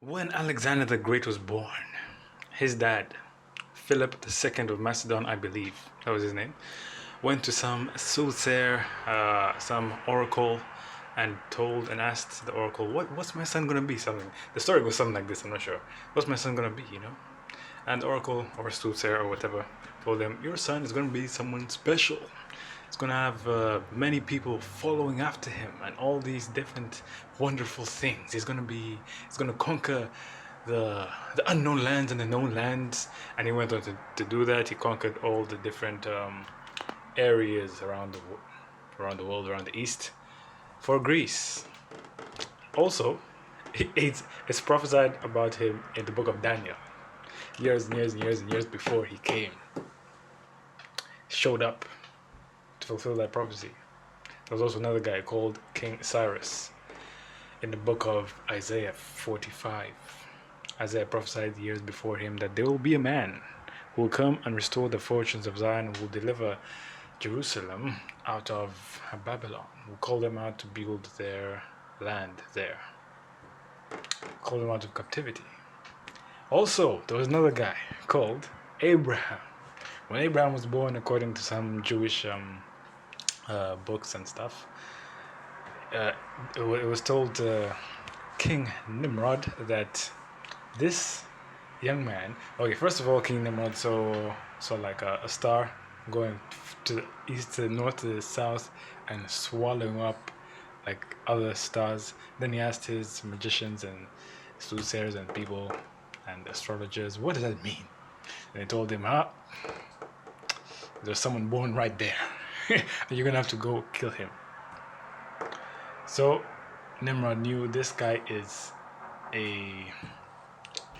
When Alexander the Great was born, his dad, Philip II of Macedon, I believe that was his name, went to some soothsayer, some oracle, and told and asked the oracle, "What's my son gonna be?" Something. The story goes something like this. I'm not sure. What's my son gonna be? And the oracle or soothsayer or whatever told him, "Your son is gonna be someone special. He's gonna have many people following after him, and all these different wonderful things. He's gonna conquer the unknown lands and the known lands." And he went on to do that. He conquered all the different areas around the world, around the east, for Greece. Also, it's prophesied about him in the book of Daniel, years and years and years and years before he showed up to fulfill that prophecy. There was also another guy called King Cyrus in the book of Isaiah 45. Isaiah prophesied years before him that there will be a man who will come and restore the fortunes of Zion, and will deliver Jerusalem out of Babylon, will call them out to build their land there, call them out of captivity. Also, there was another guy called Abraham. When Abraham was born, according to some Jewish books and stuff, it was told King Nimrod that this young man. Okay, first of all, King Nimrod saw like a star going to the east, to the north, to the south, and swallowing up like other stars. Then he asked his magicians and soothsayers and people and astrologers, "What does that mean?" And they told him, there's someone born right there. And you're gonna have to go kill him. So Nimrod knew this guy he's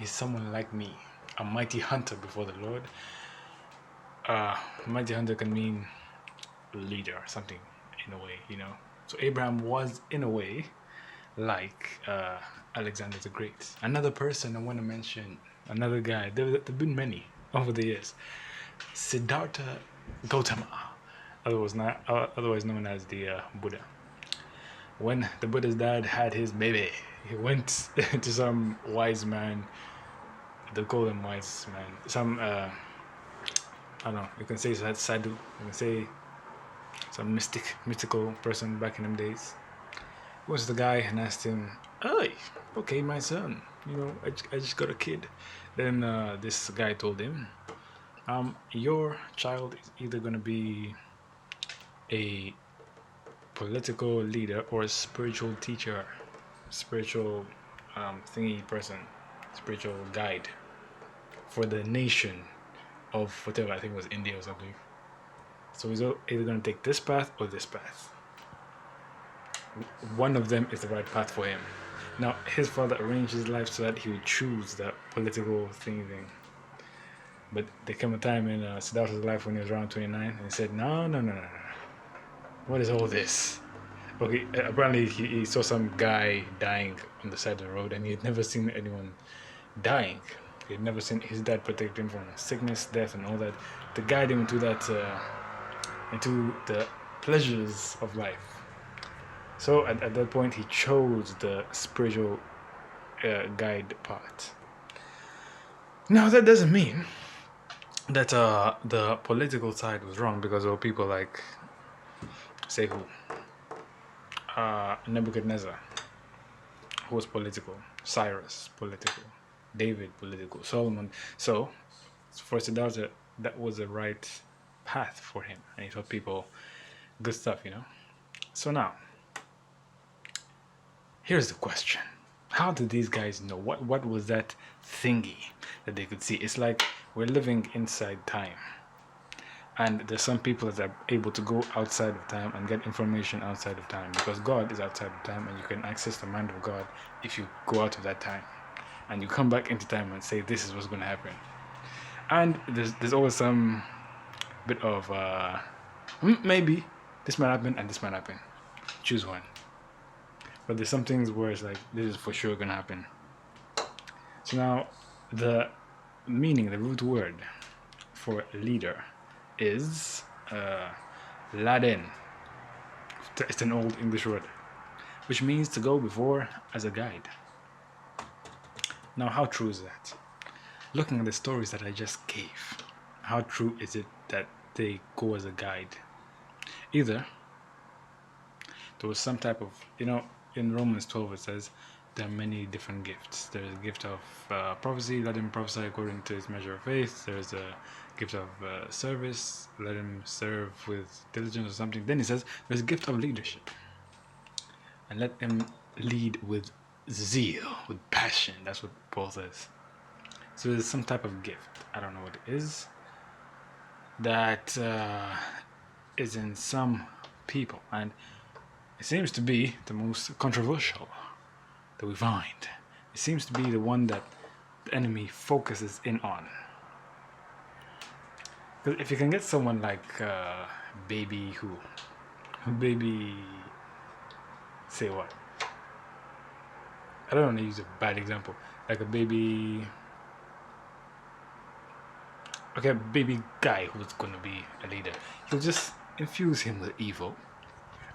someone like me, a mighty hunter before the Lord. Mighty hunter can mean leader or something in a way. So Abraham was in a way like Alexander the Great. Another person I want to mention, another guy. There've been many over the years. Siddhartha Gautama, otherwise known as the Buddha. When the Buddha's dad had his baby, he went to some wise man. They call him wise man. Some I don't know. You can say sadhu. You can say some mystical person back in them days. Was the guy and asked him, "Hey, okay, my son. I just got a kid." Then this guy told him, "Your child is either gonna be a political leader or a spiritual teacher, spiritual thingy person, spiritual guide for the nation of whatever, I think it was India or something. So he's either going to take this path or this path. One of them is the right path for him." Now, his father arranged his life so that he would choose the political thing. But there came a time in Siddhartha's life when he was around 29, and he said, No. What is all this? Okay, apparently he saw some guy dying on the side of the road, and he had never seen anyone dying. He had never seen his dad protect him from sickness, death, and all that, to guide him into into the pleasures of life. So at that point, he chose the spiritual guide part. Now that doesn't mean that the political side was wrong, because there were people like, say who, Nebuchadnezzar, who was political, Cyrus, political, David, political, Solomon. So for Siddhartha, that was the right path for him, and he taught people good stuff. So now, here's the question: how did these guys know? What was that thingy that they could see? It's like we're living inside time, and there's some people that are able to go outside of time and get information outside of time, because God is outside of time, and you can access the mind of God if you go out of that time and you come back into time and say, this is what's going to happen. And there's always some bit of maybe this might happen and this might happen, choose one. But there's some things where it's like, this is for sure going to happen. So now, the meaning, the root word for leader is Laden. It's an old English word, which means to go before as a guide. Now, how true is that? Looking at the stories that I just gave, how true is it that they go as a guide? Either there was some type of, in Romans 12 it says there are many different gifts. There's a gift of prophecy, let him prophesy according to his measure of faith. There's a gift of service, let him serve with diligence or something. Then he says there's a gift of leadership, and let him lead with zeal, with passion. That's what Paul says. So there's some type of gift, I don't know what it is, that is in some people, and it seems to be the most controversial that we find. It seems to be the one that the enemy focuses in on. Because if you can get someone like baby baby, say what? I don't want to use a bad example. Like a baby, okay, a baby guy who's gonna be a leader. You'll just infuse him with evil,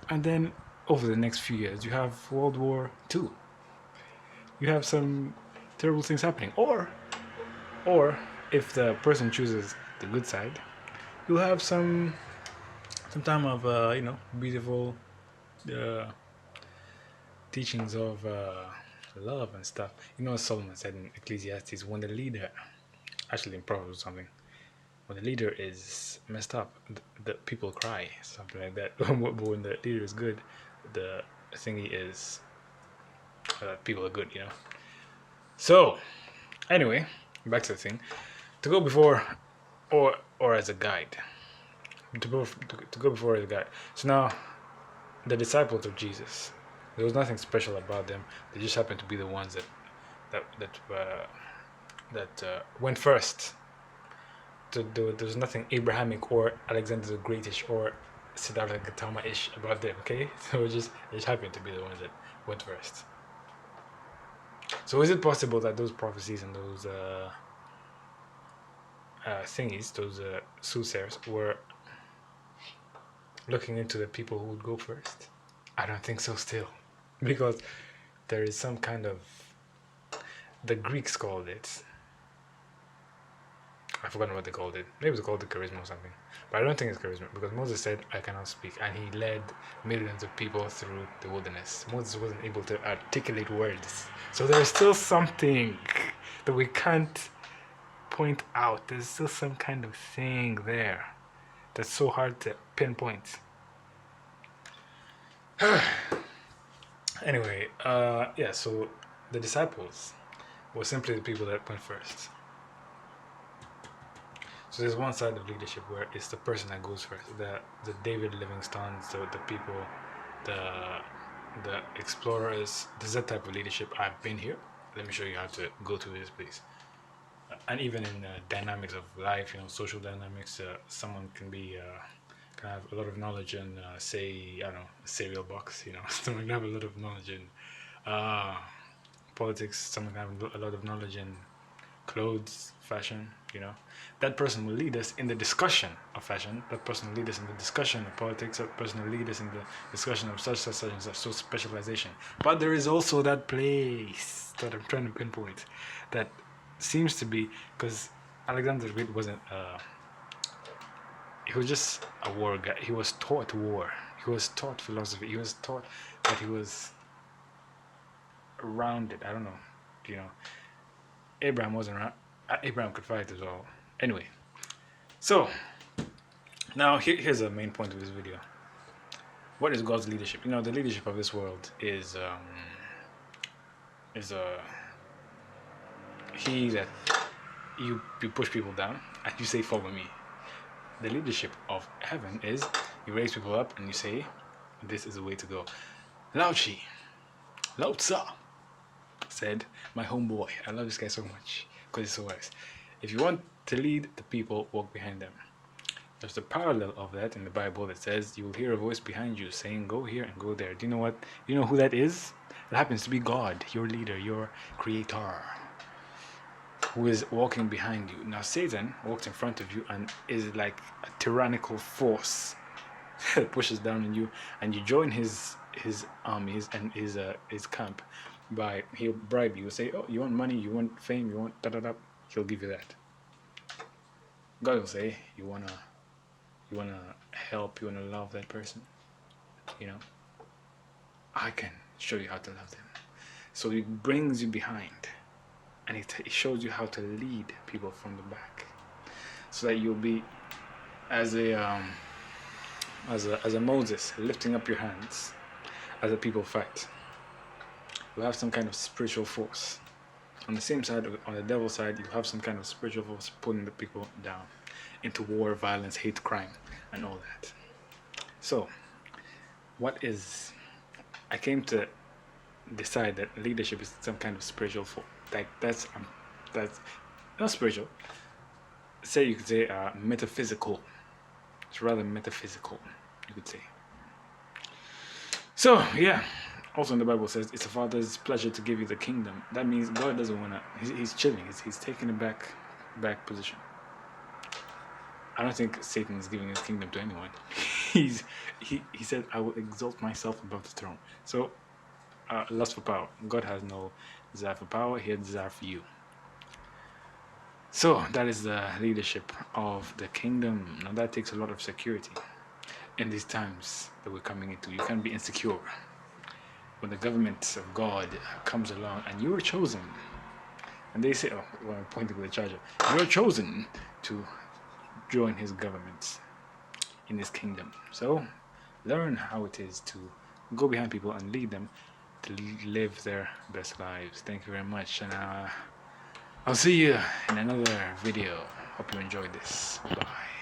and then over the next few years, you have World War II. You have some terrible things happening, or if the person chooses the good side, you'll have some time of beautiful teachings of love and stuff. You know what Solomon said in Ecclesiastes, when the leader, actually in Proverbs or something, when the leader is messed up, the people cry, something like that. But when the leader is good, the thingy is people are good, So, anyway, back to the thing. To go before, or as a guide. To go before as a guide. So now, the disciples of Jesus, there was nothing special about them. They just happened to be the ones that went first. There was nothing Abrahamic or Alexander the Greatish or Siddhartha Gautama-ish about them, okay? So it just happened to be the ones that went first. So is it possible that those prophecies and those thingies, those soothsayers, were looking into the people who would go first? I don't think so still. Because there is some kind of, the Greeks called it, I've forgotten what they called it. Maybe they called it charisma or something. But I don't think it's charisma, because Moses said, I cannot speak. And he led millions of people through the wilderness. Moses wasn't able to articulate words. So there's still something that we can't point out. There's still some kind of thing there that's so hard to pinpoint. Anyway, so the disciples were simply the people that went first. So there's one side of leadership where it's the person that goes first. The David Livingstones, the people, the explorers. There's that type of leadership. I've been here. Let me show you how to go to this place. And even in dynamics of life, social dynamics, someone can have a lot of knowledge in, say, I don't know, a cereal box. Someone can have a lot of knowledge in politics. Someone can have a lot of knowledge in clothes, fashion. That person will lead us in the discussion of fashion. That person will lead us in the discussion of politics. That person will lead us in the discussion of such and such. So specialization. But there is also that place that I'm trying to pinpoint that seems to be, because Alexander the Great wasn't. He was just a war guy. He was taught war. He was taught philosophy. He was taught that he was around it. I don't know. Abraham wasn't around. Abraham could fight as well. Anyway, so now here's the main point of this video. What is God's leadership? The leadership of this world is he that you push people down and you say follow me. The leadership of heaven is you raise people up and you say this is the way to go. Lao Tzu said, my homeboy, I love this guy so much because he's so wise. If you want to lead the people, walk behind them. There's a parallel of that in the Bible that says you will hear a voice behind you saying go here and go there. Do you know what? You know who that is? It happens to be God, your leader, your creator, who is walking behind you. Now Satan walks in front of you and is like a tyrannical force that pushes down on you, and you join his armies and his camp. He'll bribe you. He'll say, oh, you want money, you want fame, you want da da da. He'll give you that. God will say, you wanna help, you wanna love that person. I can show you how to love them. So it brings you behind, and it shows you how to lead people from the back, so that you'll be as a Moses, lifting up your hands as the people fight. You have some kind of spiritual force. On the same side, on the devil's side, you have some kind of spiritual force pulling the people down into war, violence, hate, crime, and all that. So, I came to decide that leadership is some kind of spiritual force. That's not spiritual. You could say metaphysical. It's rather metaphysical, you could say. So, yeah. Also in the Bible says it's a father's pleasure to give you the kingdom. That means God doesn't want to. He's chilling. He's taking a back position. I don't think Satan is giving his kingdom to anyone. He said, I will exalt myself above the throne. So, lust for power. God has no desire for power. He has desire for you. So that is the leadership of the kingdom. Now that takes a lot of security in these times that we're coming into. You can't be insecure when the government of God comes along and you are chosen. And they say, I'm pointing to the charger, you're chosen to join his government in his kingdom. So learn how it is to go behind people and lead them to live their best lives. Thank you very much, and I'll see you in another video. Hope you enjoyed this. Bye.